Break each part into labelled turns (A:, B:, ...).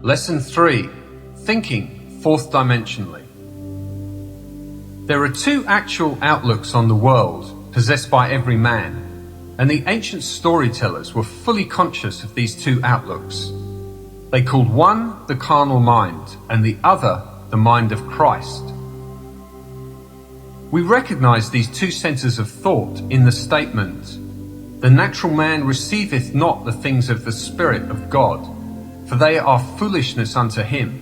A: Lesson 3. Thinking fourth dimensionally. There are two actual outlooks on the world possessed by every man, and the ancient storytellers were fully conscious of these two outlooks. They called one the carnal mind and the other the mind of Christ. We recognize these two centers of thought in the statement, "The natural man receiveth not the things of the Spirit of God, for they are foolishness unto him,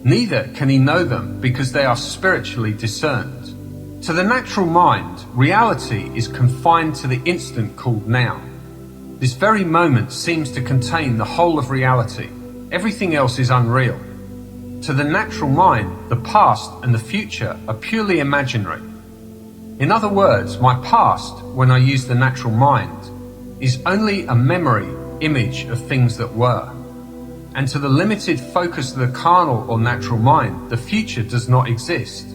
A: neither can he know them, because they are spiritually discerned." To the natural mind, reality is confined to the instant called now. This very moment seems to contain the whole of reality. Everything else is unreal. To the natural mind, the past and the future are purely imaginary. In other words, my past, when I use the natural mind, is only a memory image of things that were. And to the limited focus of the carnal or natural mind, the future does not exist.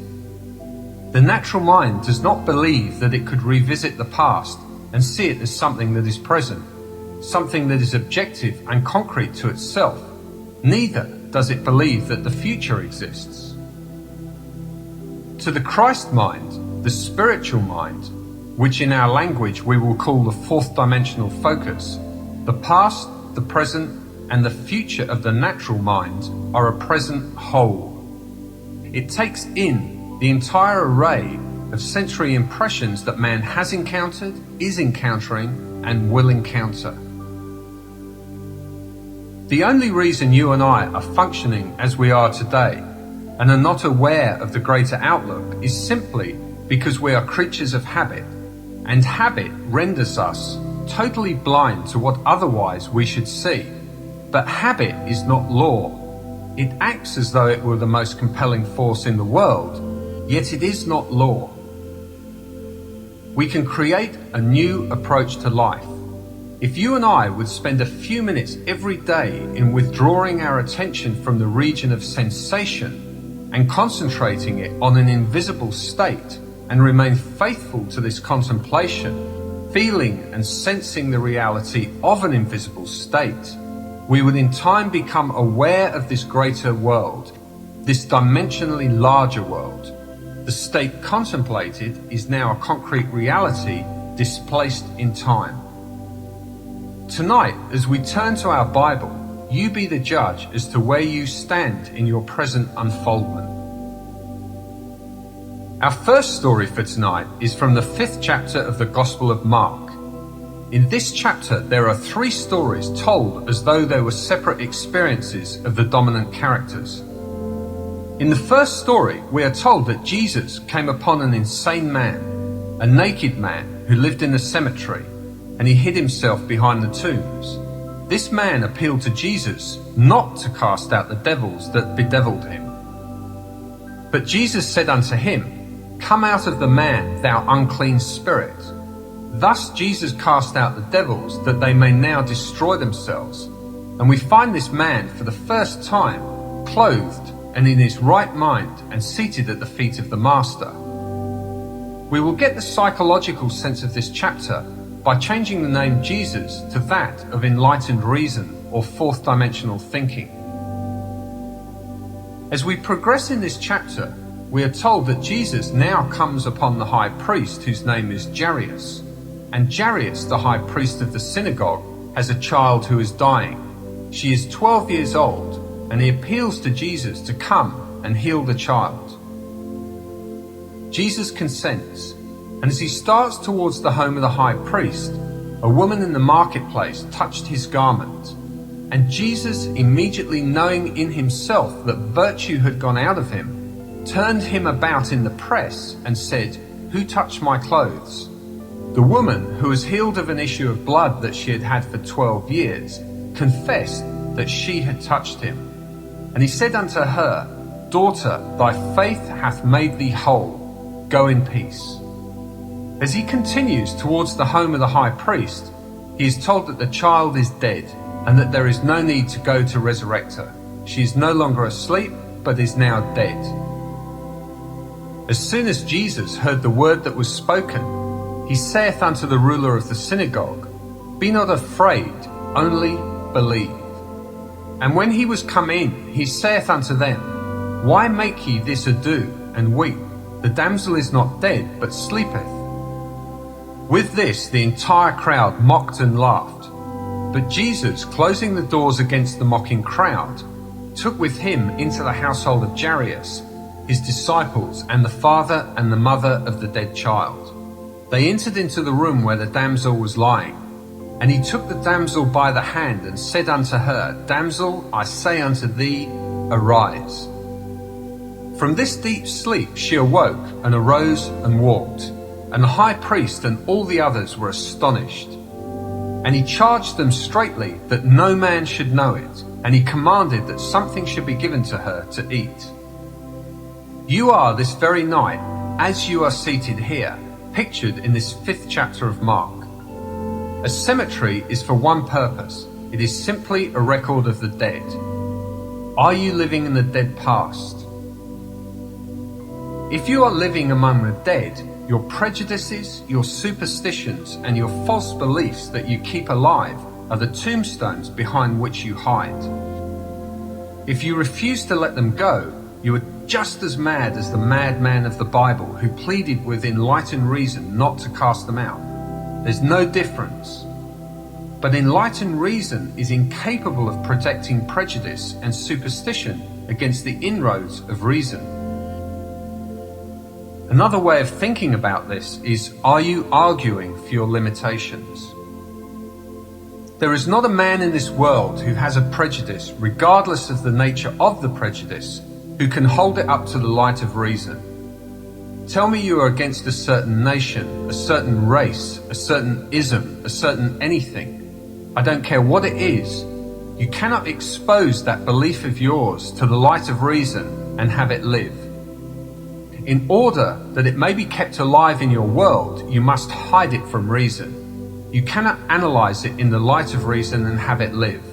A: The natural mind does not believe that it could revisit the past and see it as something that is present, something that is objective and concrete to itself. Neither does it believe that the future exists. To the Christ mind, the spiritual mind, which in our language we will call the fourth dimensional focus, the past, the present, and the future of the natural mind are a present whole. It takes in the entire array of sensory impressions that man has encountered, is encountering, and will encounter. The only reason you and I are functioning as we are today and are not aware of the greater outlook is simply because we are creatures of habit, and habit renders us totally blind to what otherwise we should see. But habit is not law. It acts as though it were the most compelling force in the world, yet it is not law. We can create a new approach to life. If you and I would spend a few minutes every day in withdrawing our attention from the region of sensation and concentrating it on an invisible state, and remain faithful to this contemplation, feeling and sensing the reality of an invisible state, we would in time become aware of this greater world, this dimensionally larger world. The state contemplated is now a concrete reality displaced in time. Tonight, as we turn to our Bible, you be the judge as to where you stand in your present unfoldment. Our first story for tonight is from the 5th chapter of the Gospel of Mark. In this chapter, there are 3 stories told as though they were separate experiences of the dominant characters. In the first story, we are told that Jesus came upon an insane man, a naked man who lived in a cemetery, and he hid himself behind the tombs. This man appealed to Jesus not to cast out the devils that bedeviled him. But Jesus said unto him, "Come out of the man, thou unclean spirit." Thus Jesus cast out the devils that they may now destroy themselves. And we find this man for the first time clothed and in his right mind and seated at the feet of the Master. We will get the psychological sense of this chapter by changing the name Jesus to that of enlightened reason or fourth dimensional thinking. As we progress in this chapter, we are told that Jesus now comes upon the high priest whose name is Jairus. And Jairus, the high priest of the synagogue, has a child who is dying. She is 12 years old, and he appeals to Jesus to come and heal the child. Jesus consents, and as he starts towards the home of the high priest, a woman in the marketplace touched his garment. And Jesus, immediately knowing in himself that virtue had gone out of him, turned him about in the press and said, "Who touched my clothes?" The woman, who was healed of an issue of blood that she had had for 12 years, confessed that she had touched him. And he said unto her, "Daughter, thy faith hath made thee whole. Go in peace." As he continues towards the home of the high priest, he is told that the child is dead and that there is no need to go to resurrect her. She is no longer asleep, but is now dead. As soon as Jesus heard the word that was spoken, he saith unto the ruler of the synagogue, "Be not afraid, only believe." And when he was come in, he saith unto them, Why make ye this ado, and weep? The damsel is not dead, but sleepeth. With this the entire crowd mocked and laughed. But Jesus, closing the doors against the mocking crowd, took with him into the household of Jairus his disciples and the father and the mother of the dead child. They entered into the room where the damsel was lying. And he took the damsel by the hand and said unto her, Damsel, I say unto thee, arise. From this deep sleep she awoke and arose and walked. And the high priest and all the others were astonished. And he charged them straitly that no man should know it. And he commanded that something should be given to her to eat. You are this very night, as you are seated here, pictured in this 5th chapter of Mark. A cemetery is for one purpose. It is simply a record of the dead. Are you living in the dead past? If you are living among the dead, your prejudices, your superstitions, and your false beliefs that you keep alive are the tombstones behind which you hide. If you refuse to let them go, you are just as mad as the madman of the Bible who pleaded with enlightened reason not to cast them out. There's no difference. But enlightened reason is incapable of protecting prejudice and superstition against the inroads of reason. Another way of thinking about this is, are you arguing for your limitations? There is not a man in this world who has a prejudice, regardless of the nature of the prejudice, who can hold it up to the light of reason. Tell me you are against a certain nation, a certain race, a certain ism, a certain anything. I don't care what it is. You cannot expose that belief of yours to the light of reason and have it live. In order that it may be kept alive in your world, you must hide it from reason. You cannot analyze it in the light of reason and have it live.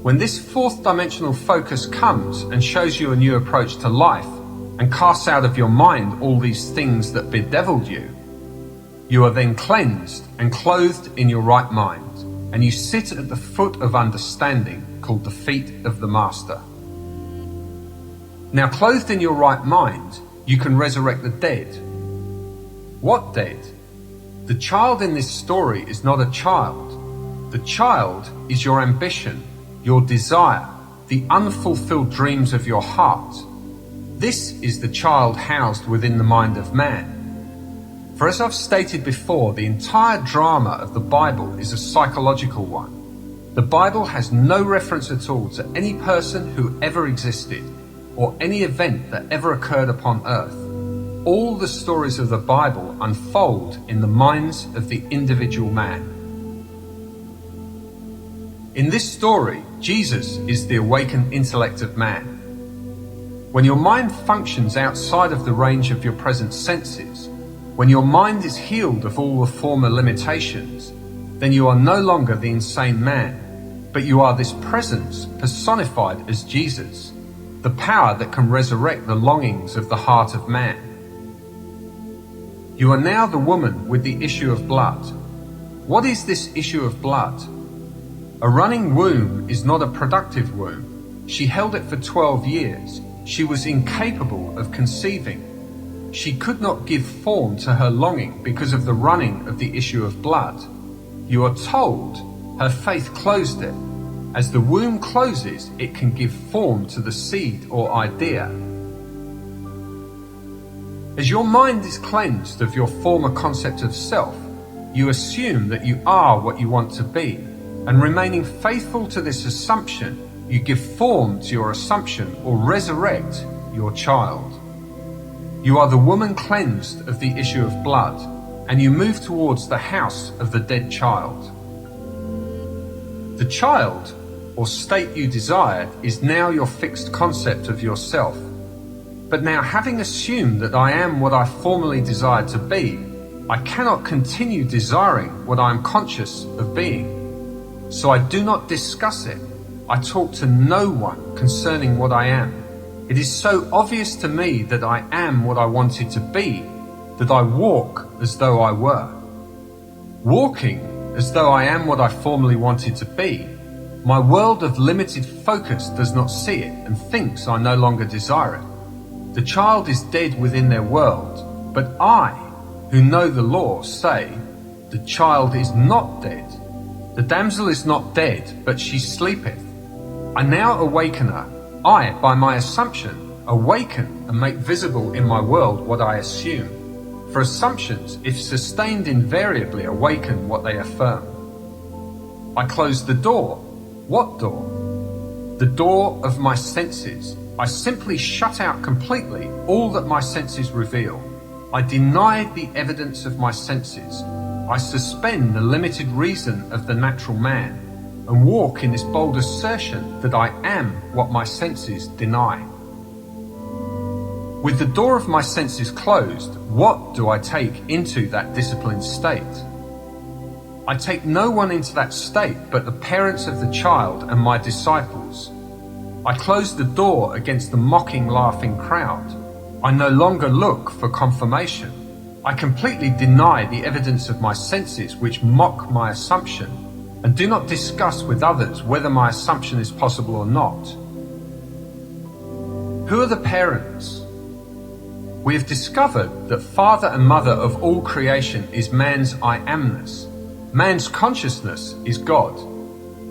A: When this 4th dimensional focus comes and shows you a new approach to life, and casts out of your mind all these things that bedeviled you, you are then cleansed and clothed in your right mind, and you sit at the foot of understanding, called the feet of the Master. Now, clothed in your right mind, you can resurrect the dead. What dead? The child in this story is not a child. The child is your ambition, your desire, the unfulfilled dreams of your heart. This is the child housed within the mind of man. For as I've stated before, the entire drama of the Bible is a psychological one. The Bible has no reference at all to any person who ever existed, or any event that ever occurred upon earth. All the stories of the Bible unfold in the minds of the individual man. In this story, Jesus is the awakened intellect of man. When your mind functions outside of the range of your present senses, when your mind is healed of all the former limitations, then you are no longer the insane man, but you are this presence personified as Jesus, the power that can resurrect the longings of the heart of man. You are now the woman with the issue of blood. What is this issue of blood? A running womb is not a productive womb. She held it for 12 years. She was incapable of conceiving. She could not give form to her longing because of the running of the issue of blood. You are told her faith closed it. As the womb closes, it can give form to the seed or idea. As your mind is cleansed of your former concept of self, you assume that you are what you want to be, and remaining faithful to this assumption, you give form to your assumption or resurrect your child. You are the woman cleansed of the issue of blood, and you move towards the house of the dead child. The child, or state you desired, is now your fixed concept of yourself. But now, having assumed that I am what I formerly desired to be, I cannot continue desiring what I am conscious of being. So I do not discuss it. I talk to no one concerning what I am. It is so obvious to me that I am what I wanted to be, that I walk as though I were. Walking as though I am what I formerly wanted to be, My world of limited focus does not see it and thinks I no longer desire it. The child is dead within their world, but I, who know the law, say, the child is not dead. The damsel is not dead, but she sleepeth. I now awaken her. I, by my assumption, awaken and make visible in my world what I assume. For assumptions, if sustained, invariably awaken what they affirm. I close the door. What door? The door of my senses. I simply shut out completely all that my senses reveal. I deny the evidence of my senses. I suspend the limited reason of the natural man and walk in this bold assertion that I am what my senses deny. With the door of my senses closed, what do I take into that disciplined state? I take no one into that state but the parents of the child and my disciples. I close the door against the mocking, laughing crowd. I no longer look for confirmation. I completely deny the evidence of my senses which mock my assumption, and do not discuss with others whether my assumption is possible or not. Who are the parents? We have discovered that father and mother of all creation is man's I amness. Man's consciousness is God.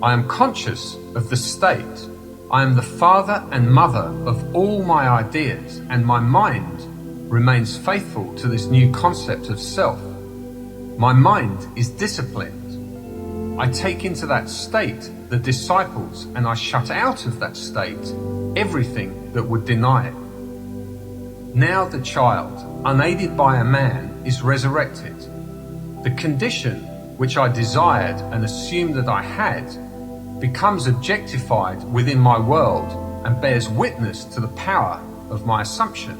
A: I am conscious of the state. I am the father and mother of all my ideas, and my mind remains faithful to this new concept of self. My mind is disciplined. I take into that state the disciples, and I shut out of that state everything that would deny it. Now the child, unaided by a man, is resurrected. The condition which I desired and assumed that I had becomes objectified within my world and bears witness to the power of my assumption.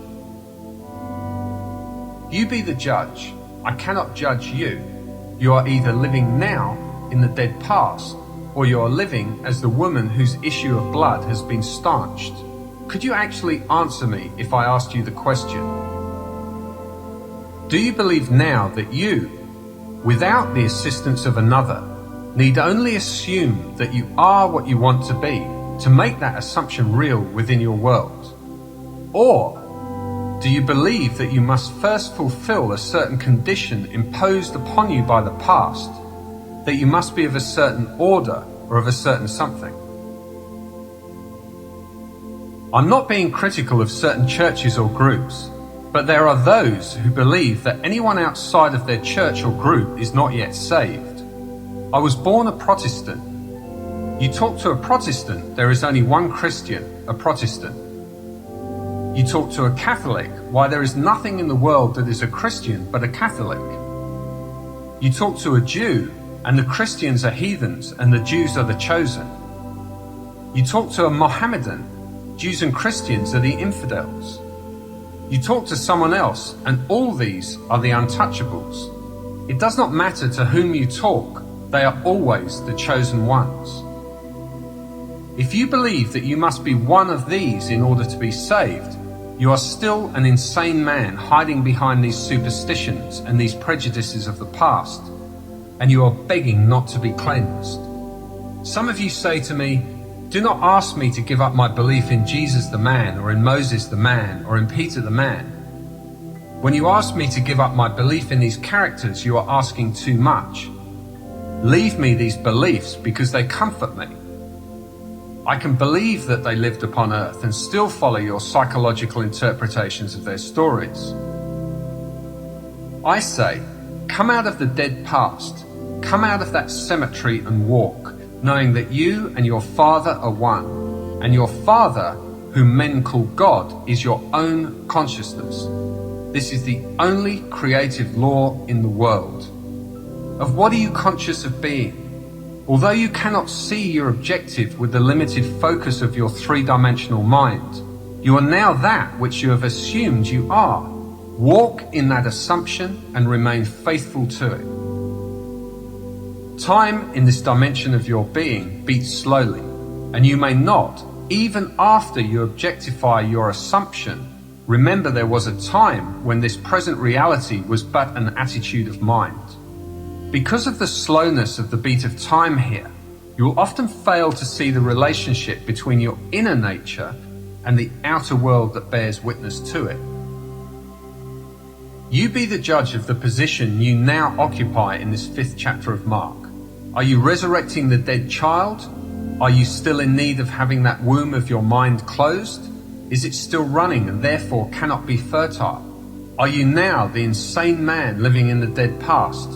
A: You be the judge. I cannot judge you. You are either living now in the dead past, or you are living as the woman whose issue of blood has been stanched. Could you actually answer me if I asked you the question? Do you believe now that you, without the assistance of another, need only assume that you are what you want to be to make that assumption real within your world? Or do you believe that you must first fulfill a certain condition imposed upon you by the past, that you must be of a certain order or of a certain something? I'm not being critical of certain churches or groups, but there are those who believe that anyone outside of their church or group is not yet saved. I was born a Protestant. You talk to a Protestant, there is only one Christian, a Protestant. You talk to a Catholic, why there is nothing in the world that is a Christian but a Catholic. You talk to a Jew, and the Christians are heathens and the Jews are the chosen. You talk to a Mohammedan, Jews and Christians are the infidels. You talk to someone else, and all these are the untouchables. It does not matter to whom you talk, they are always the chosen ones. If you believe that you must be one of these in order to be saved, you are still an insane man hiding behind these superstitions and these prejudices of the past, and you are begging not to be cleansed. Some of you say to me, do not ask me to give up my belief in Jesus the man, or in Moses the man, or in Peter the man. When you ask me to give up my belief in these characters, you are asking too much. Leave me these beliefs because they comfort me. I can believe that they lived upon earth and still follow your psychological interpretations of their stories. I say, come out of the dead past, come out of that cemetery and walk, knowing that you and your Father are one, and your Father, whom men call God, is your own consciousness. This is the only creative law in the world. Of what are you conscious of being? Although you cannot see your objective with the limited focus of your three-dimensional mind, you are now that which you have assumed you are. Walk in that assumption and remain faithful to it. Time in this dimension of your being beats slowly, and you may not, even after you objectify your assumption, remember there was a time when this present reality was but an attitude of mind. Because of the slowness of the beat of time here, You will often fail to see the relationship between your inner nature and the outer world that bears witness to it. You be the judge of the position you now occupy in this 5th chapter of Mark. Are you resurrecting the dead child? Are you still in need of having that womb of your mind closed? Is it still running and therefore cannot be fertile? Are you now the insane man living in the dead past?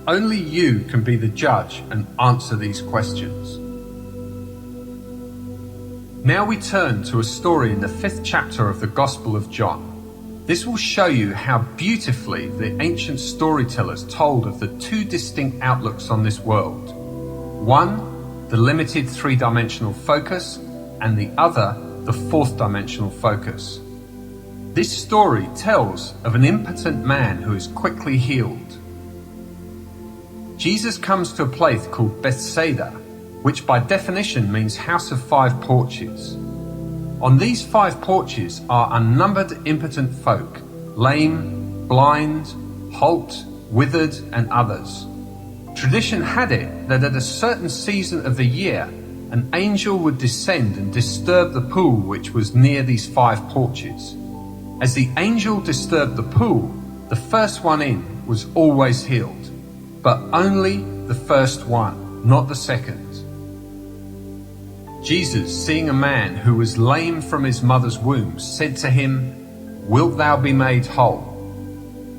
A: Only you can be the judge and answer these questions. Now we turn to a story in the 5th chapter of the Gospel of John. This will show you how beautifully the ancient storytellers told of the 2 distinct outlooks on this world. One, the limited 3-dimensional focus, and the other, the 4th dimensional focus. This story tells of an impotent man who is quickly healed. Jesus comes to a place called Bethsaida, which by definition means house of 5 porches. On these 5 porches are unnumbered impotent folk, lame, blind, halt, withered, and others. Tradition had it that at a certain season of the year, an angel would descend and disturb the pool which was near these 5 porches. As the angel disturbed the pool, the first one in was always healed, but only the first one, not the second. Jesus, seeing a man who was lame from his mother's womb, said to him, "Wilt thou be made whole?"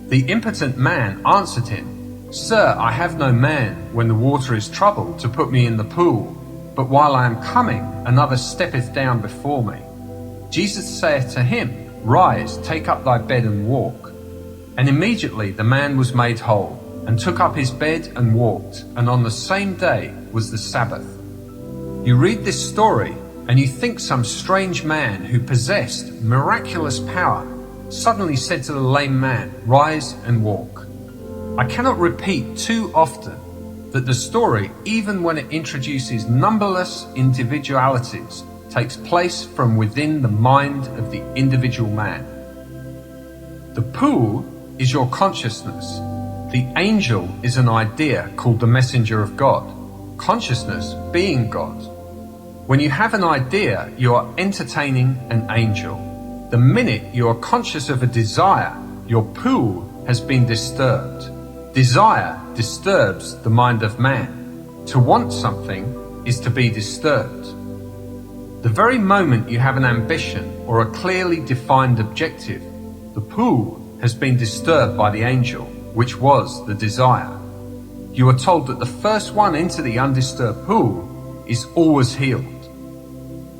A: The impotent man answered him, "Sir, I have no man, when the water is troubled, to put me in the pool, but while I am coming, another steppeth down before me." Jesus saith to him, "Rise, take up thy bed and walk." And immediately the man was made whole, and took up his bed and walked, and on the same day was the Sabbath. You read this story, and you think some strange man who possessed miraculous power suddenly said to the lame man, "Rise and walk." I cannot repeat too often that the story, even when it introduces numberless individualities, takes place from within the mind of the individual man. The pool is your consciousness. The angel is an idea called the messenger of God, consciousness being God. When you have an idea, you are entertaining an angel. The minute you are conscious of a desire, your pool has been disturbed. Desire disturbs the mind of man. To want something is to be disturbed. The very moment you have an ambition or a clearly defined objective, the pool has been disturbed by the angel, which was the desire. You are told that the first one into the undisturbed pool is always healed.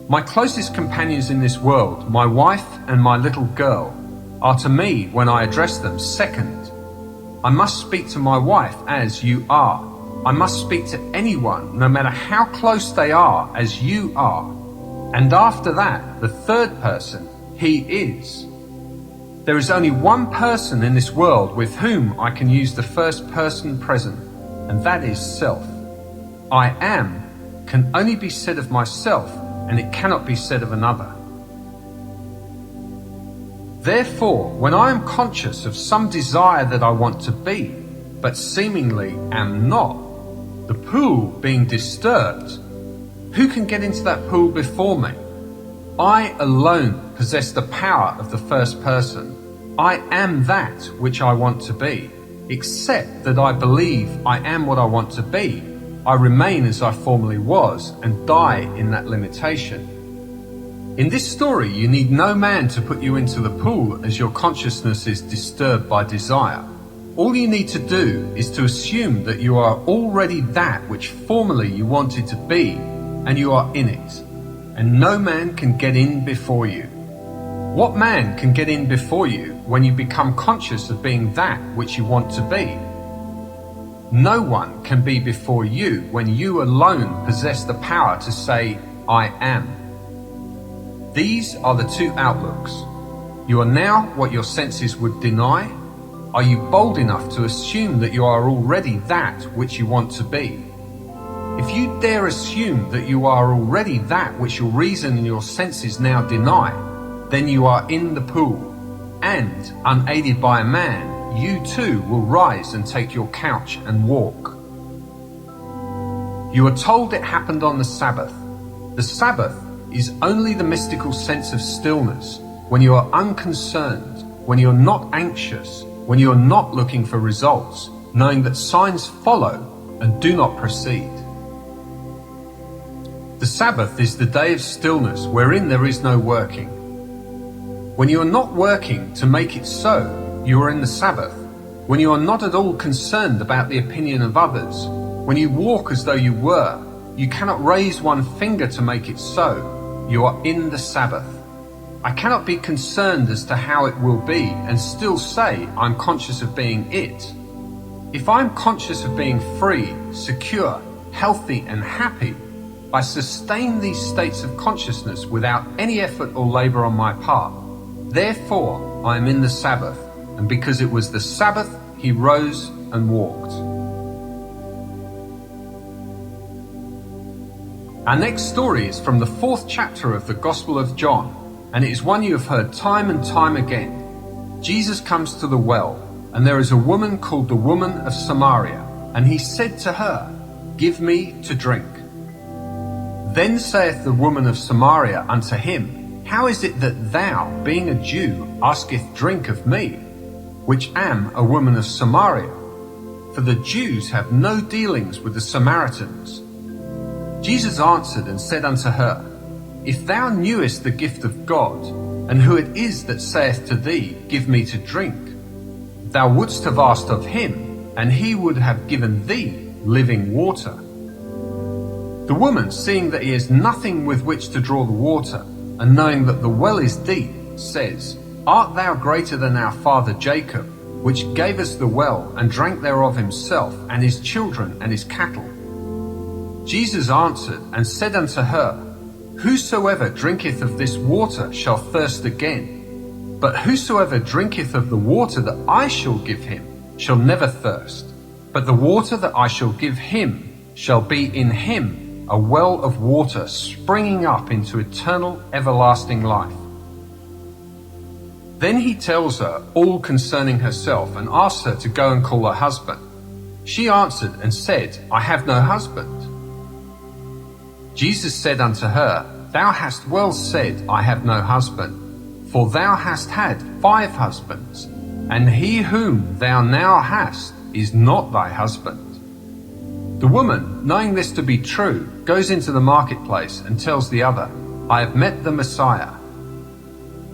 A: My closest companions in this world, my wife and my little girl, are to me, when I address them, second. I must speak to my wife as you are. I must speak to anyone, no matter how close they are, as you are. And after that, the third person, he is. There is only one person in this world with whom I can use the first person present, and that is self. I am can only be said of myself, and it cannot be said of another. Therefore, when I am conscious of some desire that I want to be, but seemingly am not, the pool being disturbed, who can get into that pool before me? I alone possess the power of the first person. I am that which I want to be. Except that I believe I am what I want to be, I remain as I formerly was and die in that limitation. In this story, you need no man to put you into the pool as your consciousness is disturbed by desire. All you need to do is to assume that you are already that which formerly you wanted to be, and you are in it, and no man can get in before you. What man can get in before you when you become conscious of being that which you want to be? No one can be before you when you alone possess the power to say, I am. These are the 2 outlooks. You are now what your senses would deny. Are you bold enough to assume that you are already that which you want to be? If you dare assume that you are already that which your reason and your senses now deny, then you are in the pool, and, unaided by a man, you too will rise and take your couch and walk. You are told it happened on the Sabbath. The Sabbath is only the mystical sense of stillness, when you are unconcerned, when you are not anxious, when you are not looking for results, knowing that signs follow and do not proceed. The Sabbath is the day of stillness wherein there is no working. When you are not working to make it so, you are in the Sabbath. When you are not at all concerned about the opinion of others, when you walk as though you were, you cannot raise one finger to make it so, you are in the Sabbath. I cannot be concerned as to how it will be and still say I'm conscious of being it. If I'm conscious of being free, secure, healthy and happy, I sustain these states of consciousness without any effort or labor on my part. Therefore, I am in the Sabbath, and because it was the Sabbath, he rose and walked. Our next story is from the 4th chapter of the Gospel of John, and it is one you have heard time and time again. Jesus comes to the well, and there is a woman called the woman of Samaria, and he said to her, "Give me to drink." Then saith the woman of Samaria unto him, How is it that thou, being a Jew, askest drink of me, which am a woman of Samaria? For the Jews have no dealings with the Samaritans. Jesus answered and said unto her, If thou knewest the gift of God, and who it is that saith to thee, Give me to drink, thou wouldst have asked of him, and he would have given thee living water. The woman, seeing that he has nothing with which to draw the water, and knowing that the well is deep, says, Art thou greater than our father Jacob, which gave us the well, and drank thereof himself, and his children, and his cattle? Jesus answered and said unto her, Whosoever drinketh of this water shall thirst again, but whosoever drinketh of the water that I shall give him shall never thirst, but the water that I shall give him shall be in him a well of water springing up into eternal everlasting life. Then he tells her all concerning herself, and asks her to go and call her husband. She answered and said, I have no husband. Jesus said unto her, Thou hast well said, I have no husband, for thou hast had 5 husbands, and he whom thou now hast is not thy husband. The woman, knowing this to be true, goes into the marketplace and tells the other, I have met the Messiah.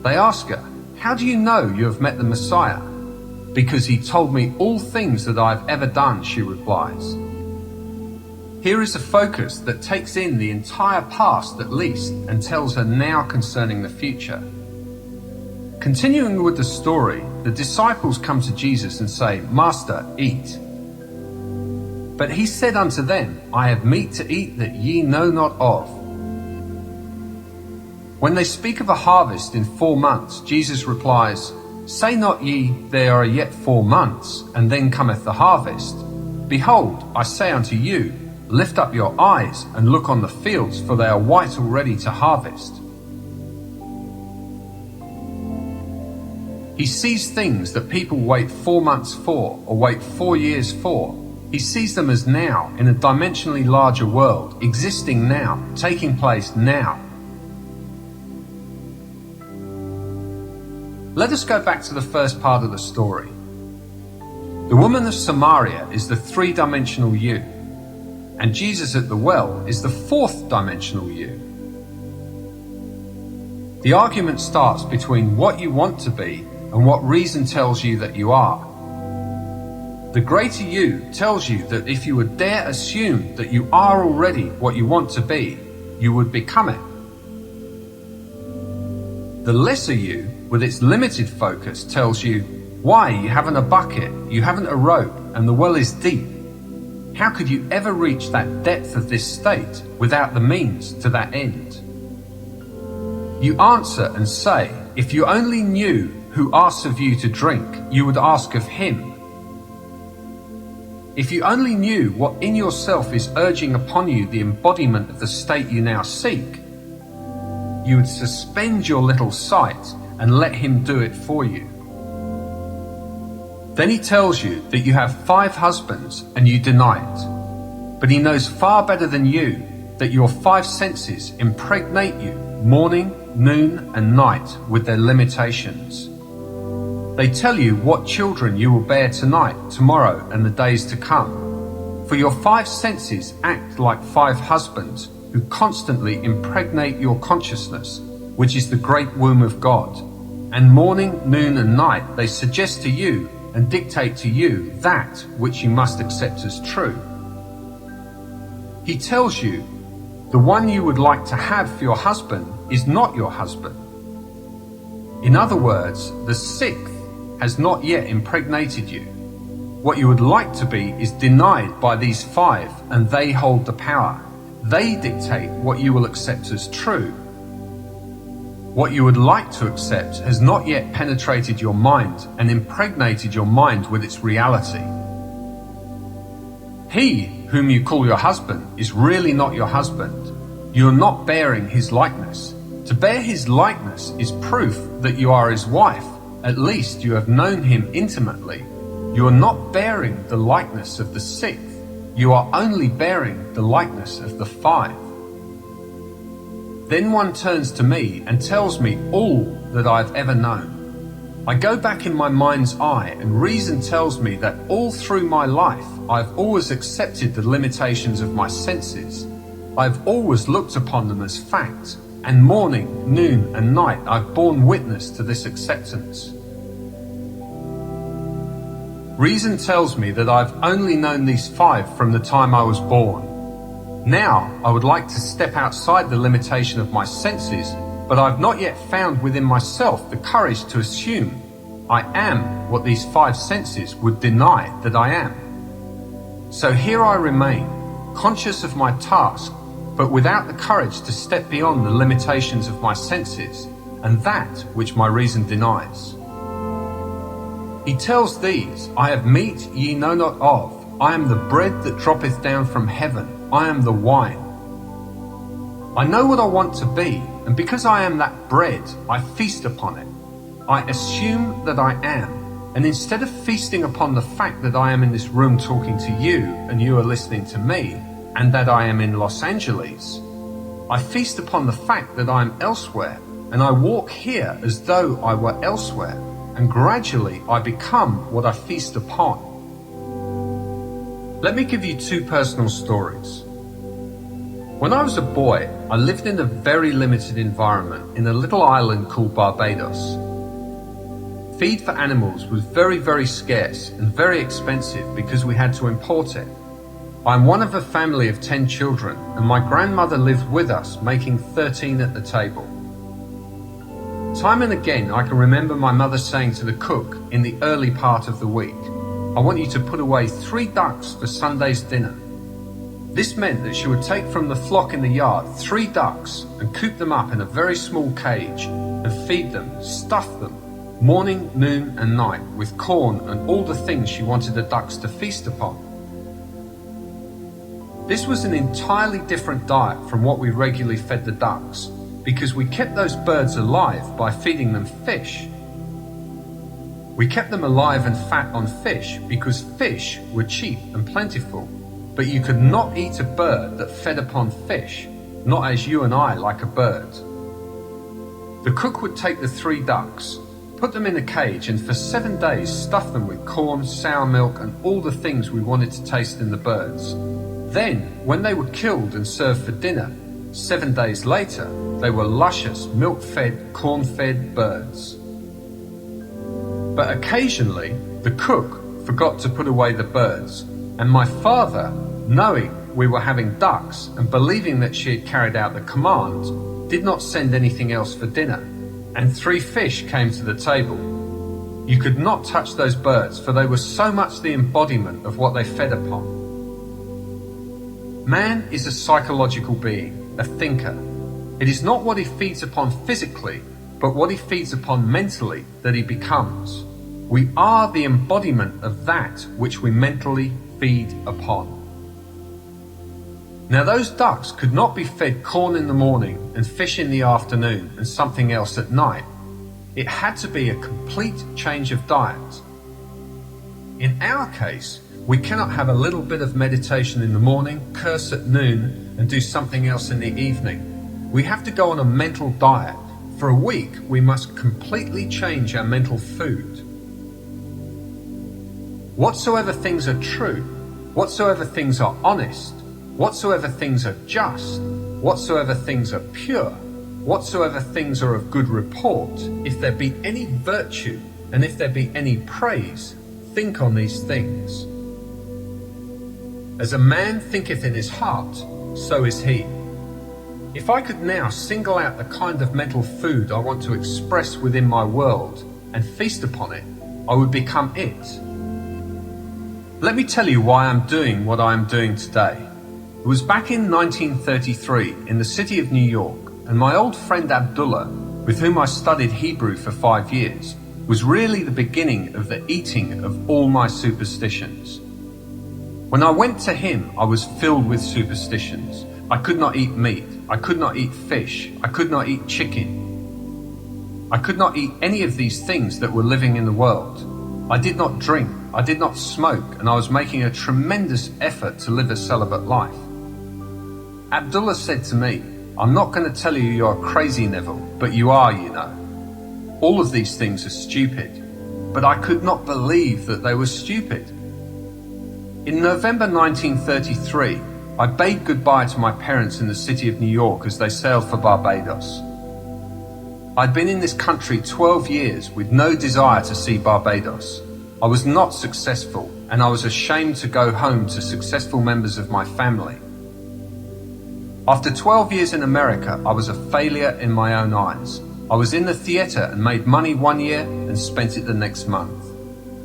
A: They ask her, How do you know you have met the Messiah? Because he told me all things that I have ever done, she replies. Here is a focus that takes in the entire past at least and tells her now concerning the future. Continuing with the story, the disciples come to Jesus and say, Master, eat. But he said unto them, I have meat to eat that ye know not of. When they speak of a harvest in 4 months, Jesus replies, Say not ye, there are yet 4 months, and then cometh the harvest. Behold, I say unto you, lift up your eyes and look on the fields, for they are white already to harvest. He sees things that people wait 4 months for, or wait 4 years for. He sees them as now, in a dimensionally larger world, existing now, taking place now. Let us go back to the first part of the story. The woman of Samaria is the 3-dimensional you, and Jesus at the well is the 4th dimensional you. The argument starts between what you want to be and what reason tells you that you are. The greater you tells you that if you would dare assume that you are already what you want to be, you would become it. The lesser you, with its limited focus, tells you, why, you haven't a bucket, you haven't a rope, and the well is deep. How could you ever reach that depth of this state without the means to that end? You answer and say, if you only knew who asks of you to drink, you would ask of him. If you only knew what in yourself is urging upon you the embodiment of the state you now seek, you would suspend your little sight and let him do it for you. Then he tells you that you have 5 husbands and you deny it. But he knows far better than you that your 5 senses impregnate you morning, noon, and night with their limitations. They tell you what children you will bear tonight, tomorrow, and the days to come. For your 5 senses act like 5 husbands who constantly impregnate your consciousness, which is the great womb of God. And morning, noon, and night they suggest to you and dictate to you that which you must accept as true. He tells you the one you would like to have for your husband is not your husband. In other words, the 6th has not yet impregnated you. What you would like to be is denied by these 5, and they hold the power. They dictate what you will accept as true. What you would like to accept has not yet penetrated your mind and impregnated your mind with its reality. He whom you call your husband is really not your husband. You are not bearing his likeness. To bear his likeness is proof that you are his wife. At least you have known him intimately. You are not bearing the likeness of the 6th. You are only bearing the likeness of the 5. Then one turns to me and tells me all that I've ever known. I go back in my mind's eye, and reason tells me that all through my life I've always accepted the limitations of my senses. I've always looked upon them as fact, and morning, noon, and night I've borne witness to this acceptance. Reason tells me that I've only known these 5 from the time I was born. Now I would like to step outside the limitation of my senses, but I've not yet found within myself the courage to assume I am what these 5 senses would deny that I am. So here I remain, conscious of my task, but without the courage to step beyond the limitations of my senses and that which my reason denies. He tells these, I have meat ye know not of. I am the bread that droppeth down from heaven. I am the wine. I know what I want to be, and because I am that bread, I feast upon it. I assume that I am, and instead of feasting upon the fact that I am in this room talking to you and you are listening to me, and that I am in Los Angeles, I feast upon the fact that I am elsewhere, and I walk here as though I were elsewhere, and gradually I become what I feast upon. Let me give you 2 personal stories. When I was a boy, I lived in a very limited environment in a little island called Barbados. Feed for animals was very, very scarce and very expensive because we had to import it. I'm one of a family of 10 children, and my grandmother lived with us, making 13 at the table. Time and again, I can remember my mother saying to the cook in the early part of the week, I want you to put away 3 ducks for Sunday's dinner. This meant that she would take from the flock in the yard 3 ducks and coop them up in a very small cage and feed them, stuff them, morning, noon and night with corn and all the things she wanted the ducks to feast upon. This was an entirely different diet from what we regularly fed the ducks, because we kept those birds alive by feeding them fish. We kept them alive and fat on fish because fish were cheap and plentiful, but you could not eat a bird that fed upon fish, not as you and I like a bird. The cook would take the 3 ducks, put them in a cage, and for 7 days stuff them with corn, sour milk and all the things we wanted to taste in the birds. Then, when they were killed and served for dinner, 7 days later, they were luscious, milk-fed, corn-fed birds. But occasionally, the cook forgot to put away the birds, and my father, knowing we were having ducks and believing that she had carried out the command, did not send anything else for dinner, and 3 fish came to the table. You could not touch those birds, for they were so much the embodiment of what they fed upon. Man is a psychological being, a thinker. It is not what he feeds upon physically, but what he feeds upon mentally that he becomes. We are the embodiment of that which we mentally feed upon. Now those ducks could not be fed corn in the morning and fish in the afternoon and something else at night. It had to be a complete change of diet. In our case, We cannot have a little bit of meditation in the morning, curse at noon, and do something else in the evening. We have to go on a mental diet. For a week, we must completely change our mental food. Whatsoever things are true, whatsoever things are honest, whatsoever things are just, whatsoever things are pure, whatsoever things are of good report, if there be any virtue, and if there be any praise, think on these things. As a man thinketh in his heart, so is he. If I could now single out the kind of mental food I want to express within my world and feast upon it, I would become it. Let me tell you why I'm doing what I am doing today. It was back in 1933 in the city of New York, and my old friend Abdullah, with whom I studied Hebrew for 5 years, was really the beginning of the eating of all my superstitions. When I went to him, I was filled with superstitions. I could not eat meat. I could not eat fish. I could not eat chicken. I could not eat any of these things that were living in the world. I did not drink. I did not smoke, and I was making a tremendous effort to live a celibate life. Abdullah said to me, "I'm not going to tell you you're crazy, Neville, but you are, you know. All of these things are stupid." But I could not believe that they were stupid. In November 1933, I bade goodbye to my parents in the city of New York as they sailed for Barbados. I'd been in this country 12 years with no desire to see Barbados. I was not successful, and I was ashamed to go home to successful members of my family. After 12 years in America, I was a failure in my own eyes. I was in the theatre and made money one year and spent it the next month.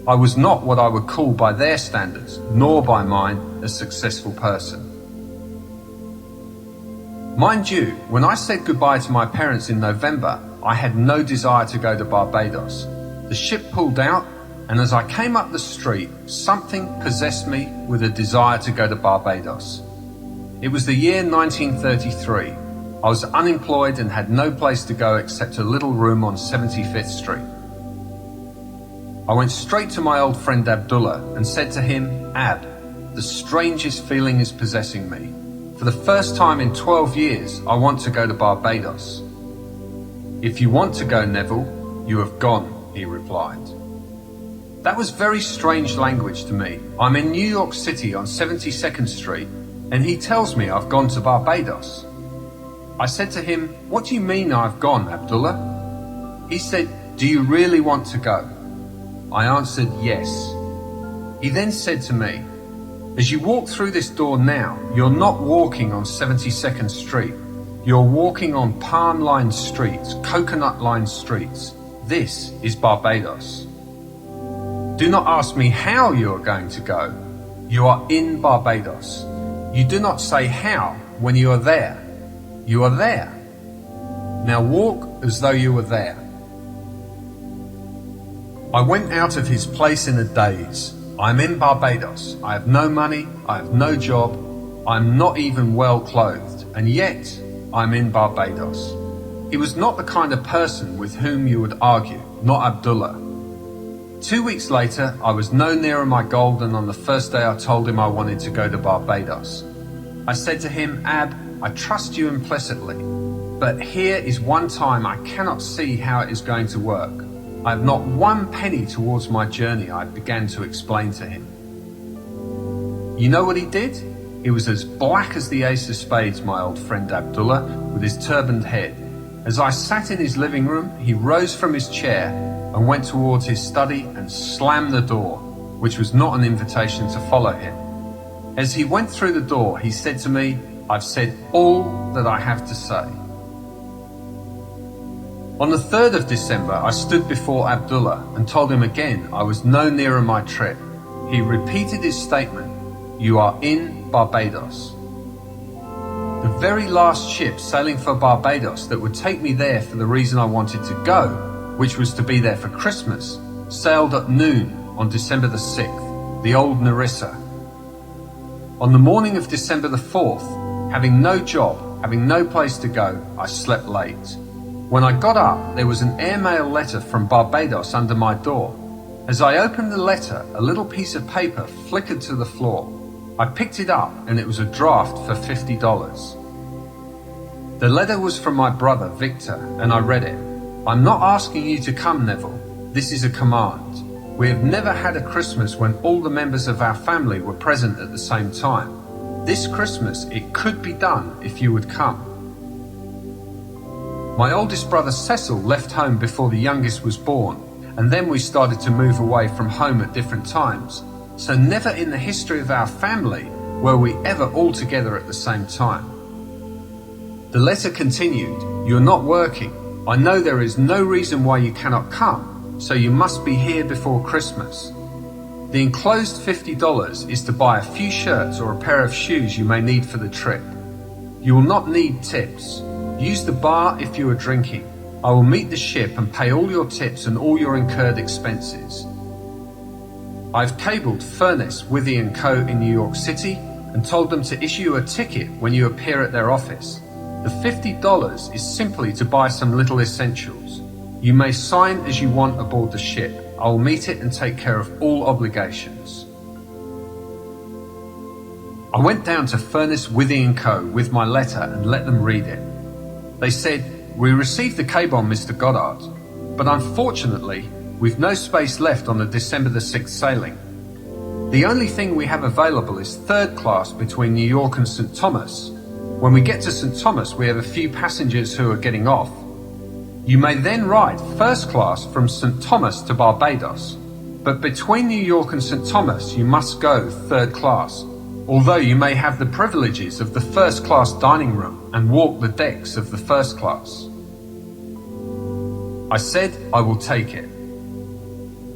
A: I was not what I would call by their standards, nor by mine, a successful person. Mind you, when I said goodbye to my parents in November, I had no desire to go to Barbados. The ship pulled out, and as I came up the street, something possessed me with a desire to go to Barbados. It was the year 1933. I was unemployed and had no place to go except a little room on 75th Street. I went straight to my old friend Abdullah and said to him, "Ab, the strangest feeling is possessing me. For the first time in 12 years, I want to go to Barbados." "If you want to go, Neville, you have gone," he replied. That was very strange language to me. I'm in New York City on 72nd Street, and he tells me I've gone to Barbados. I said to him, "What do you mean I've gone, Abdullah?" He said, "Do you really want to go?" I answered, "Yes." He then said to me, "As you walk through this door now, you're not walking on 72nd Street. You're walking on palm-lined streets, coconut-lined streets. This is Barbados. Do not ask me how you are going to go. You are in Barbados. You do not say how when you are there. You are there. Now walk as though you were there." I went out of his place in a daze. I'm in Barbados. I have no money. I have no job. I'm not even well clothed. And yet, I'm in Barbados. He was not the kind of person with whom you would argue, not Abdullah. 2 weeks later, I was no nearer my goal than on the first day I told him I wanted to go to Barbados. I said to him, "Ab, I trust you implicitly, but here is one time I cannot see how it is going to work. I have not one penny towards my journey," I began to explain to him. You know what he did? He was as black as the ace of spades, my old friend Abdullah, with his turbaned head. As I sat in his living room, he rose from his chair and went towards his study and slammed the door, which was not an invitation to follow him. As he went through the door, he said to me, "I've said all that I have to say." On the 3rd of December, I stood before Abdullah and told him again I was no nearer my trip. He repeated his statement, "You are in Barbados." The very last ship sailing for Barbados that would take me there for the reason I wanted to go, which was to be there for Christmas, sailed at noon on December the 6th, the old Narissa. On the morning of December the 4th, having no job, having no place to go, I slept late. When I got up, there was an airmail letter from Barbados under my door. As I opened the letter, a little piece of paper flickered to the floor. I picked it up and it was a draft for $50. The letter was from my brother Victor, and I read it. "I'm not asking you to come, Neville. This is a command. We have never had a Christmas when all the members of our family were present at the same time. This Christmas it could be done if you would come." My oldest brother Cecil left home before the youngest was born, and then we started to move away from home at different times. So never in the history of our family were we ever all together at the same time. The letter continued, "You're not working. I know there is no reason why you cannot come, so you must be here before Christmas. The enclosed $50 is to buy a few shirts or a pair of shoes you may need for the trip. You will not need tips. Use the bar if you are drinking. I will meet the ship and pay all your tips and all your incurred expenses." I've cabled Furness, Withy & Co. in New York City and told them to issue a ticket when you appear at their office. The $50 is simply to buy some little essentials. You may sign as you want aboard the ship. I will meet it and take care of all obligations. I went down to Furness, Withy & Co. with my letter and let them read it. They said, "We received the cable, Mr. Goddard, but unfortunately, we've no space left on the December the 6th sailing. The only thing we have available is third class between New York and St. Thomas. When we get to St. Thomas, we have a few passengers who are getting off. You may then ride first class from St. Thomas to Barbados, but between New York and St. Thomas, you must go third class, although you may have the privileges of the first class dining room and walk the decks of the first class." I said I will take it.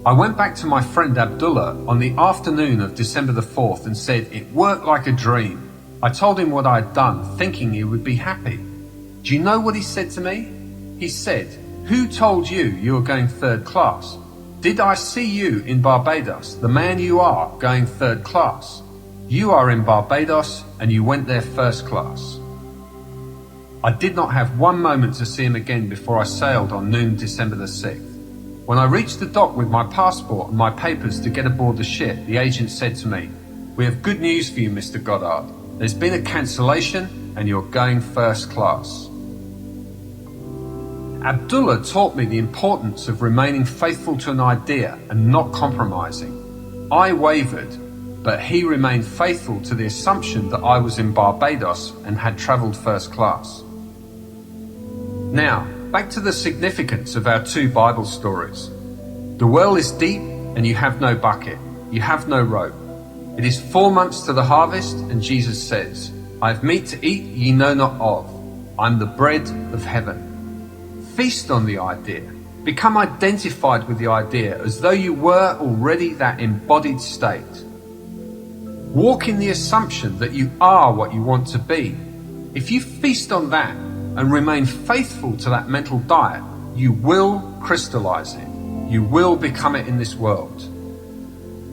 A: I went back to my friend Abdullah on the afternoon of December the 4th and said it worked like a dream. I told him what I had done, thinking he would be happy. Do you know what he said to me? He said, "Who told you you were going third class? Did I see you in Barbados, the man you are, going third class? You are in Barbados and you went there first class." I did not have one moment to see him again before I sailed on noon December the 6th. When I reached the dock with my passport and my papers to get aboard the ship, the agent said to me, "We have good news for you, Mr. Goddard. There's been a cancellation and you're going first class." Abdullah taught me the importance of remaining faithful to an idea and not compromising. I wavered, but he remained faithful to the assumption that I was in Barbados and had travelled first class. Now, back to the significance of our two Bible stories. The well is deep and you have no bucket, you have no rope. It is 4 months to the harvest and Jesus says, "I have meat to eat ye know not of. I'm the bread of heaven." Feast on the idea. Become identified with the idea as though you were already that embodied state. Walk in the assumption that you are what you want to be. If you feast on that and remain faithful to that mental diet, you will crystallize it. You will become it in this world.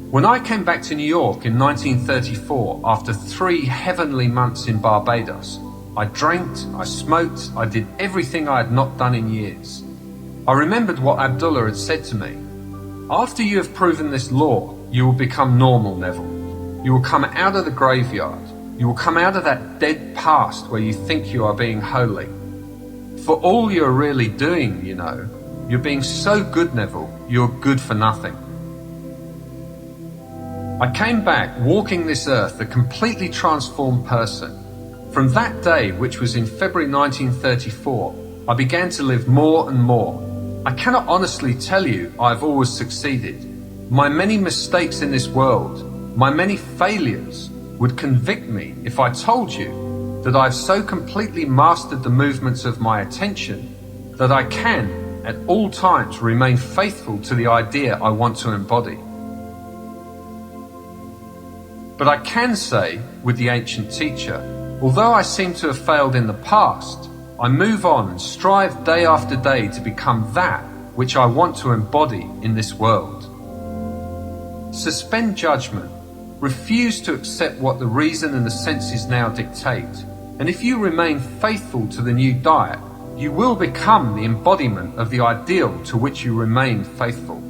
A: When I came back to New York in 1934, after 3 heavenly months in Barbados, I drank, I smoked, I did everything I had not done in years. I remembered what Abdullah had said to me. "After you have proven this law, you will become normal, Neville. You will come out of the graveyard. You will come out of that dead past where you think you are being holy. For all you're really doing, you know, you're being so good, Neville, you're good for nothing." I came back walking this earth a completely transformed person. From that day, which was in February 1934, I began to live more and more. I cannot honestly tell you I've always succeeded. My many mistakes in this world, my many failures, would convict me if I told you that I've so completely mastered the movements of my attention that I can, at all times, remain faithful to the idea I want to embody. But I can say, with the ancient teacher, although I seem to have failed in the past, I move on and strive day after day to become that which I want to embody in this world. Suspend judgment. Refuse to accept what the reason and the senses now dictate. And if you remain faithful to the new diet, you will become the embodiment of the ideal to which you remain faithful.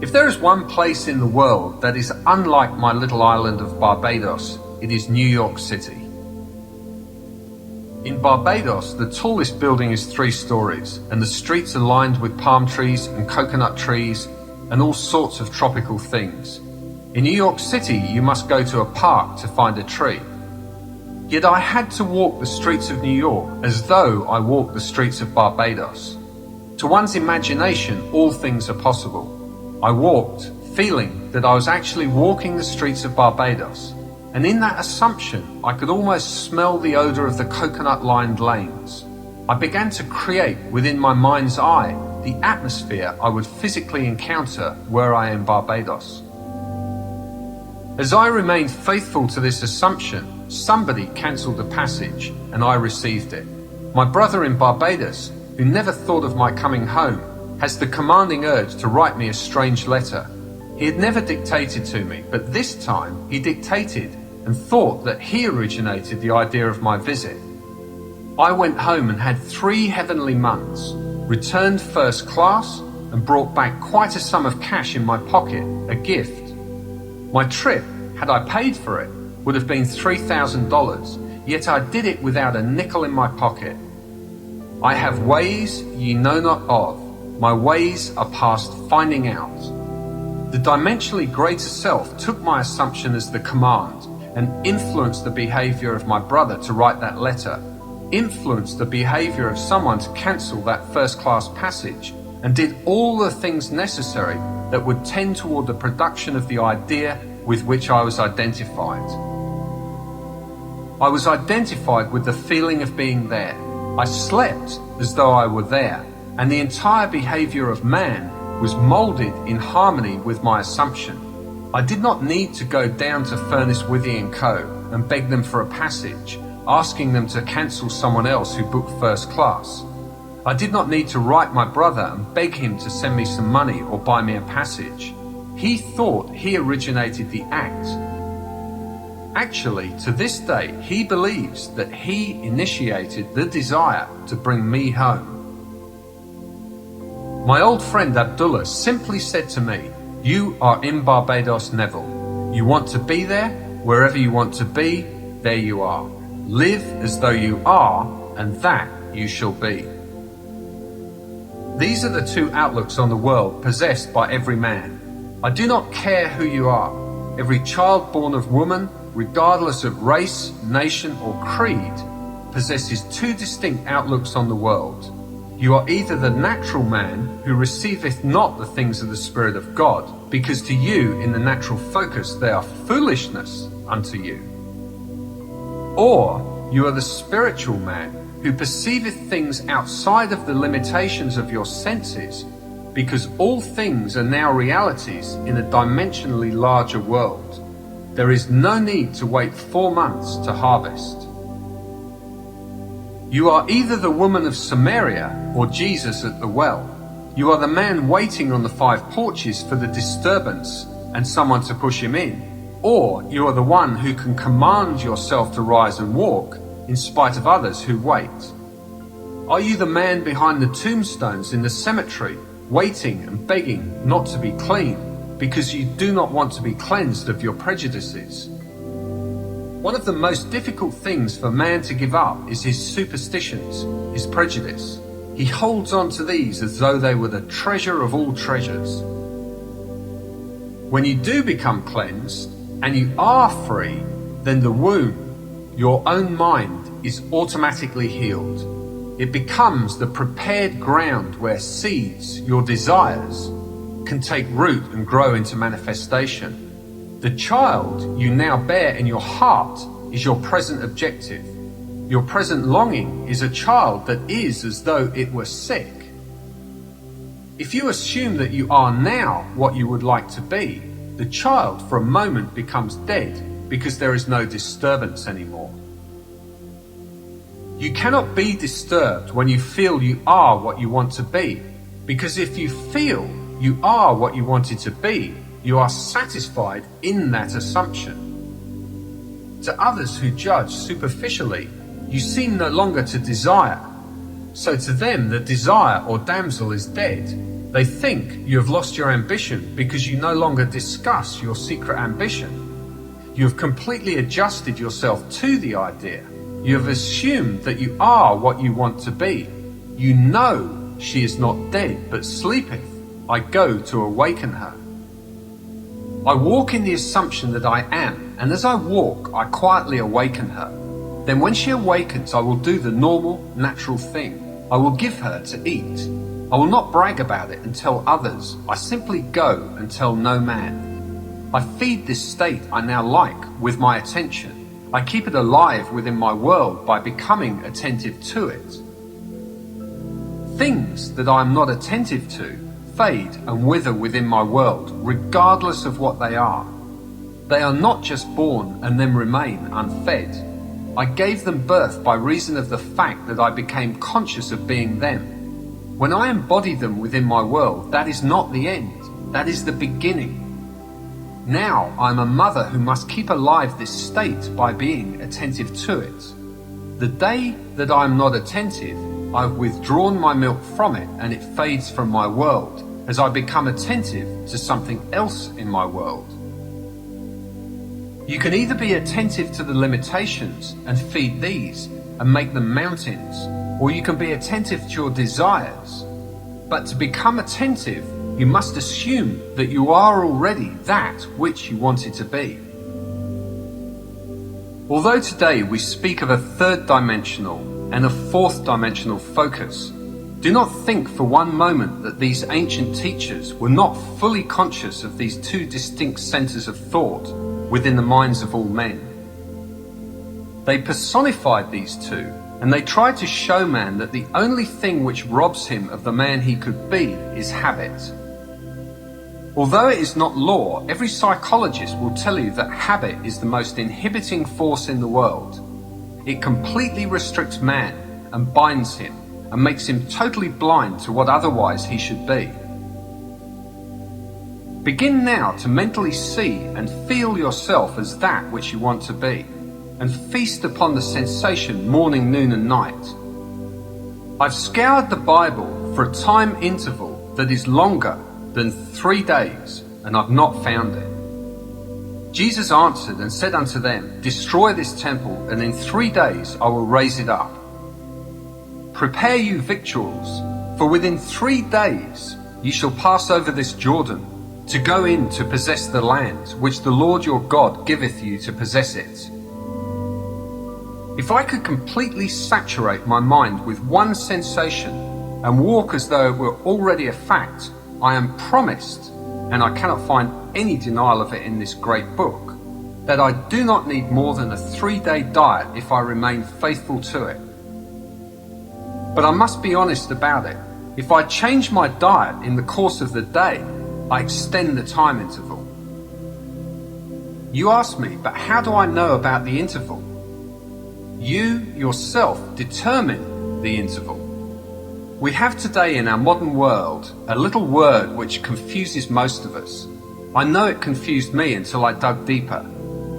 A: If there is one place in the world that is unlike my little island of Barbados, it is New York City. In Barbados, the tallest building is 3 stories, and the streets are lined with palm trees and coconut trees and all sorts of tropical things. In New York City, you must go to a park to find a tree. Yet I had to walk the streets of New York as though I walked the streets of Barbados. To one's imagination, all things are possible. I walked, feeling that I was actually walking the streets of Barbados, and in that assumption, I could almost smell the odor of the coconut-lined lanes. I began to create within my mind's eye the atmosphere I would physically encounter were I in Barbados. As I remained faithful to this assumption, somebody cancelled the passage and I received it. My brother in Barbados, who never thought of my coming home, has the commanding urge to write me a strange letter. He had never dictated to me, but this time he dictated and thought that he originated the idea of my visit. I went home and had 3 heavenly months, returned first class, and brought back quite a sum of cash in my pocket, a gift. My trip, had I paid for it, would have been $3,000, yet I did it without a nickel in my pocket. I have ways ye know not of, my ways are past finding out. The dimensionally greater self took my assumption as the command and influenced the behavior of my brother to write that letter, influenced the behavior of someone to cancel that first-class passage, and did all the things necessary that would tend toward the production of the idea with which I was identified. I was identified with the feeling of being there. I slept as though I were there, and the entire behavior of man was molded in harmony with my assumption. I did not need to go down to Furnace Withy & Co. and beg them for a passage, asking them to cancel someone else who booked first class. I did not need to write my brother and beg him to send me some money or buy me a passage. He thought he originated the act. Actually, to this day, he believes that he initiated the desire to bring me home. My old friend Abdullah simply said to me, "You are in Barbados, Neville. You want to be there? Wherever you want to be, there you are. Live as though you are, and that you shall be." These are the 2 outlooks on the world possessed by every man. I do not care who you are. Every child born of woman, regardless of race, nation, or creed, possesses 2 distinct outlooks on the world. You are either the natural man who receiveth not the things of the Spirit of God, because to you in the natural focus they are foolishness unto you. Or you are the spiritual man who perceiveth things outside of the limitations of your senses, because all things are now realities in a dimensionally larger world. There is no need to wait 4 months to harvest. You are either the woman of Samaria or Jesus at the well. You are the man waiting on the 5 porches for the disturbance and someone to push him in. Or you are the one who can command yourself to rise and walk in spite of others who wait. Are you the man behind the tombstones in the cemetery, waiting and begging not to be clean because you do not want to be cleansed of your prejudices? One of the most difficult things for man to give up is his superstitions, his prejudice. He holds on to these as though they were the treasure of all treasures. When you do become cleansed and you are free, then the wound, your own mind, is automatically healed. It becomes the prepared ground where seeds, your desires, can take root and grow into manifestation. The child you now bear in your heart is your present objective. Your present longing is a child that is as though it were sick. If you assume that you are now what you would like to be, the child for a moment becomes dead because there is no disturbance anymore. You cannot be disturbed when you feel you are what you want to be, because if you feel you are what you wanted to be, you are satisfied in that assumption. To others who judge superficially, you seem no longer to desire. So to them the desire or damsel is dead, They think you have lost your ambition because you no longer discuss your secret ambition. You have completely adjusted yourself to the idea. You have assumed that you are what you want to be. You know she is not dead but sleepeth. I go to awaken her. I walk in the assumption that I am, and as I walk, I quietly awaken her. Then when she awakens, I will do the normal, natural thing. I will give her to eat. I will not brag about it and tell others. I simply go and tell no man. I feed this state I now like with my attention. I keep it alive within my world by becoming attentive to it. Things that I am not attentive to fade and wither within my world, regardless of what they are. They are not just born and then remain unfed. I gave them birth by reason of the fact that I became conscious of being them. When I embody them within my world, that is not the end, that is the beginning. Now I am a mother who must keep alive this state by being attentive to it. The day that I am not attentive, I have withdrawn my milk from it and it fades from my world as I become attentive to something else in my world. You can either be attentive to the limitations and feed these and make them mountains, or you can be attentive to your desires. But to become attentive, you must assume that you are already that which you wanted to be. Although today we speak of a third dimensional and a fourth dimensional focus, do not think for one moment that these ancient teachers were not fully conscious of these two distinct centers of thought within the minds of all men. They personified these two, and they tried to show man that the only thing which robs him of the man he could be is habit. Although it is not law, every psychologist will tell you that habit is the most inhibiting force in the world. It completely restricts man and binds him and makes him totally blind to what otherwise he should be. Begin now to mentally see and feel yourself as that which you want to be, and feast upon the sensation morning, noon and night. I've scoured the Bible for a time interval that is longer than 3 days, and I've not found it. Jesus answered and said unto them, Destroy this temple, and in 3 days I will raise it up. Prepare you victuals, for within 3 days ye shall pass over this Jordan, to go in to possess the land, which the Lord your God giveth you to possess it. If I could completely saturate my mind with one sensation and walk as though it were already a fact, I am promised, and I cannot find any denial of it in this great book, that I do not need more than a 3-day diet if I remain faithful to it. But I must be honest about it. If I change my diet in the course of the day, I extend the time interval. You ask me, but how do I know about the interval? You yourself determine the interval. We have today in our modern world a little word which confuses most of us. I know it confused me until I dug deeper.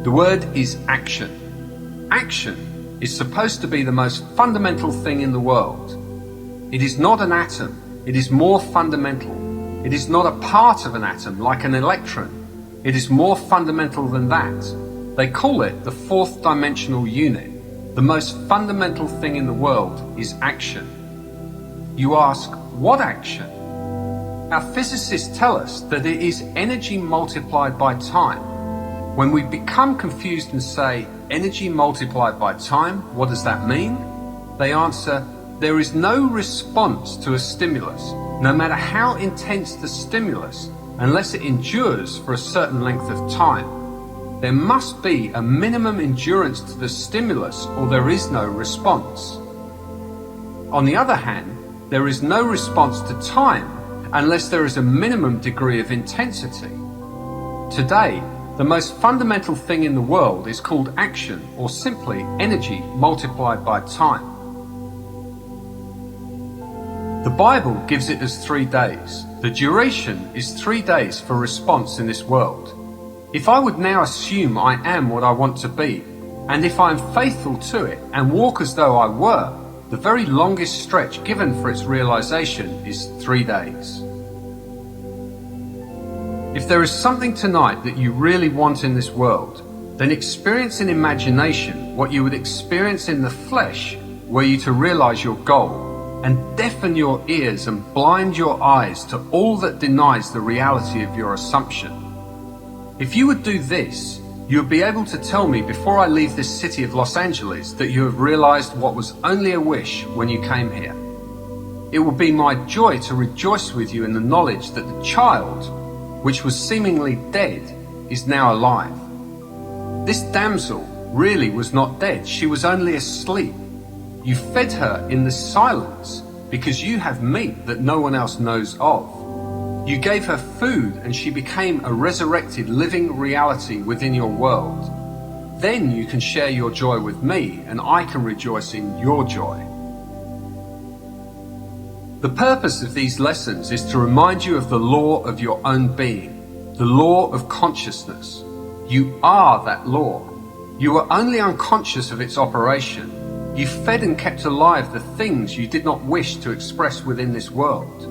A: The word is action. Action is supposed to be the most fundamental thing in the world. It is not an atom, it is more fundamental. It is not a part of an atom like an electron. It is more fundamental than that. They call it the fourth dimensional unit. The most fundamental thing in the world is action. You ask, what action? Our physicists tell us that it is energy multiplied by time. When we become confused and say, energy multiplied by time, what does that mean? They answer, there is no response to a stimulus, no matter how intense the stimulus, unless it endures for a certain length of time. There must be a minimum endurance to the stimulus or there is no response. On the other hand, there is no response to time unless there is a minimum degree of intensity. Today, the most fundamental thing in the world is called action, or simply energy multiplied by time. The Bible gives it as 3 days. The duration is 3 days for response in this world. If I would now assume I am what I want to be, and if I am faithful to it and walk as though I were, the very longest stretch given for its realization is 3 days. If there is something tonight that you really want in this world, then experience in imagination what you would experience in the flesh were you to realize your goal, and deafen your ears and blind your eyes to all that denies the reality of your assumption. If you would do this, you would be able to tell me before I leave this city of Los Angeles that you have realized what was only a wish when you came here. It will be my joy to rejoice with you in the knowledge that the child, which was seemingly dead, is now alive. This damsel really was not dead, she was only asleep. You fed her in the silence because you have meat that no one else knows of. You gave her food and she became a resurrected living reality within your world. Then you can share your joy with me and I can rejoice in your joy. The purpose of these lessons is to remind you of the law of your own being, the law of consciousness. You are that law. You were only unconscious of its operation. You fed and kept alive the things you did not wish to express within this world.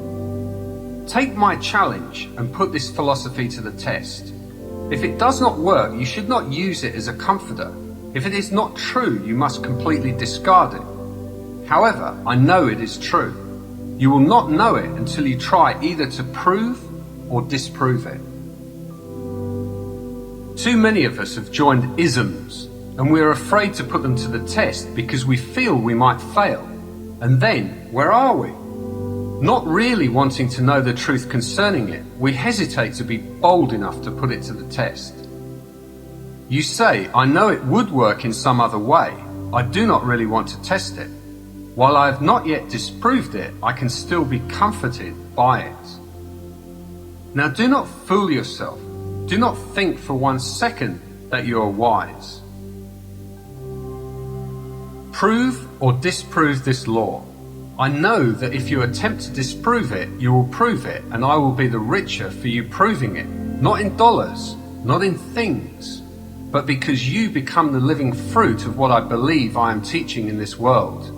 A: Take my challenge and put this philosophy to the test. If it does not work, you should not use it as a comforter. If it is not true, you must completely discard it. However, I know it is true. You will not know it until you try either to prove or disprove it. Too many of us have joined isms, and we are afraid to put them to the test because we feel we might fail. And then, where are we? Not really wanting to know the truth concerning it, we hesitate to be bold enough to put it to the test. You say, I know it would work in some other way. I do not really want to test it. While I have not yet disproved it, I can still be comforted by it. Now do not fool yourself. Do not think for 1 second that you are wise. Prove or disprove this law. I know that if you attempt to disprove it, you will prove it, and I will be the richer for you proving it, not in dollars, not in things, but because you become the living fruit of what I believe I am teaching in this world.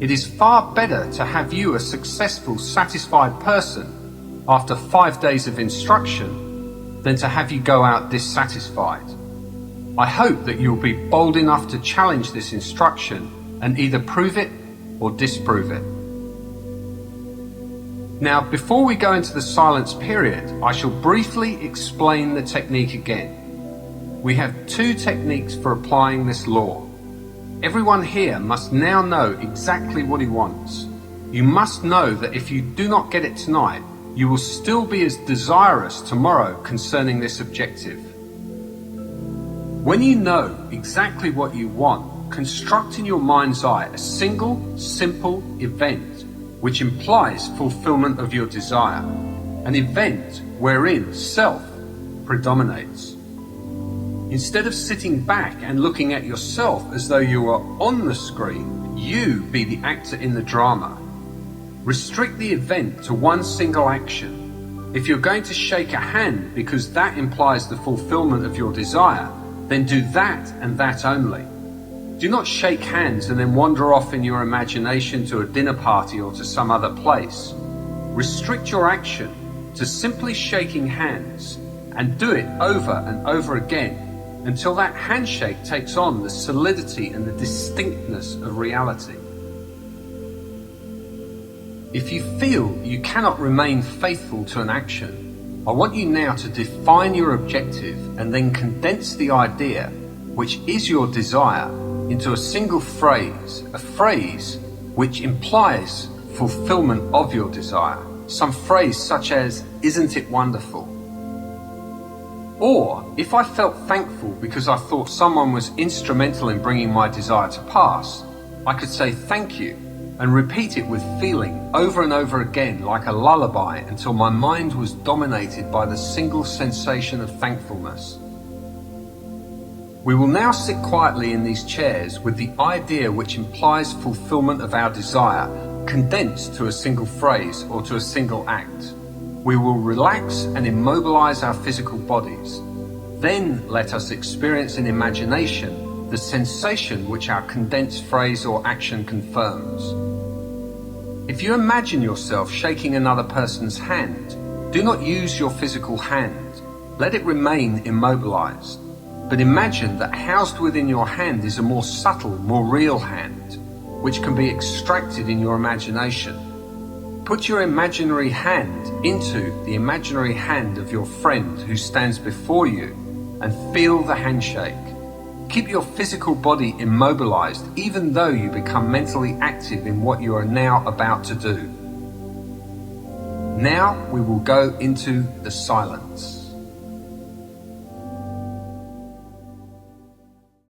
A: It is far better to have you a successful, satisfied person after 5 days of instruction than to have you go out dissatisfied. I hope that you will be bold enough to challenge this instruction and either prove it or disprove it. Now, before we go into the silence period, I shall briefly explain the technique again. We have 2 techniques for applying this law. Everyone here must now know exactly what he wants. You must know that if you do not get it tonight, you will still be as desirous tomorrow concerning this objective. When you know exactly what you want, construct in your mind's eye a single, simple event which implies fulfillment of your desire, an event wherein self predominates. Instead of sitting back and looking at yourself as though you are on the screen, you be the actor in the drama. Restrict the event to one single action. If you're going to shake a hand because that implies the fulfillment of your desire, then do that and that only. Do not shake hands and then wander off in your imagination to a dinner party or to some other place. Restrict your action to simply shaking hands and do it over and over again until that handshake takes on the solidity and the distinctness of reality. If you feel you cannot remain faithful to an action, I want you now to define your objective and then condense the idea, which is your desire, into a single phrase, a phrase which implies fulfillment of your desire. Some phrase such as, "Isn't it wonderful?" Or, if I felt thankful because I thought someone was instrumental in bringing my desire to pass, I could say thank you and repeat it with feeling over and over again like a lullaby until my mind was dominated by the single sensation of thankfulness. We will now sit quietly in these chairs with the idea which implies fulfillment of our desire condensed to a single phrase or to a single act. We will relax and immobilize our physical bodies. Then let us experience in imagination the sensation which our condensed phrase or action confirms. If you imagine yourself shaking another person's hand, Do not use your physical hand. Let it remain immobilized. But imagine that housed within your hand is a more subtle, more real hand, which can be extracted in your imagination. Put your imaginary hand into the imaginary hand of your friend who stands before you and feel the handshake. Keep your physical body immobilized even though you become mentally active in what you are now about to do. Now we will go into the silence.